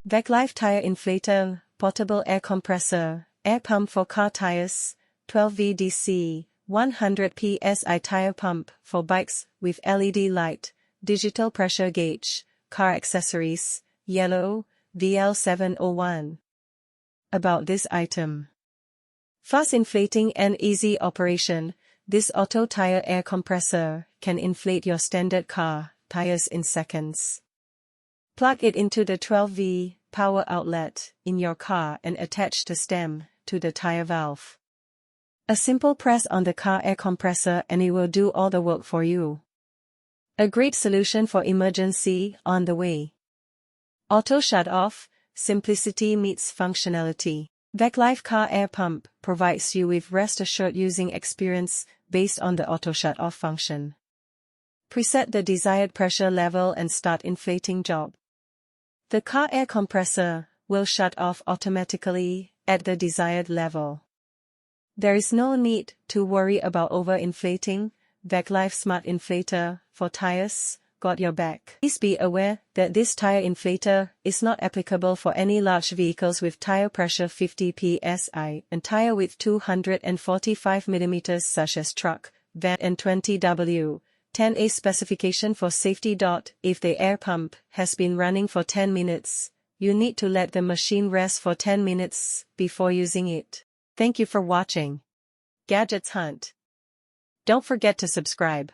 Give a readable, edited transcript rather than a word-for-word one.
VacLife Tire Inflator, Portable Air Compressor, Air Pump for Car Tires, 12 VDC, 100 PSI Tire Pump for Bikes with LED light, Digital Pressure Gauge, Car Accessories, Yellow, VL701. About this item. Fast inflating and easy operation, this auto tire air compressor can inflate your standard car tires in seconds. Plug it into the 12V power outlet in your car and attach the stem to the tire valve. A simple press on the car air compressor and it will do all the work for you. A great solution for emergency on the way. Auto shut off, simplicity meets functionality. VacLife Car Air Pump provides you with rest assured using experience based on the auto shut off function. Preset the desired pressure level and start inflating job. The car air compressor will shut off automatically at the desired level. There is no need to worry about overinflating. VacLife Smart Inflator for tires got your back. Please be aware that this tire inflator is not applicable for any large vehicles with tire pressure 50 psi and tire width 245 mm such as truck, van and 20W. 10A specification for safety. If the air pump has been running for 10 minutes, you need to let the machine rest for 10 minutes before using it. Thank you for watching Gadgets Hunt. Don't forget to subscribe.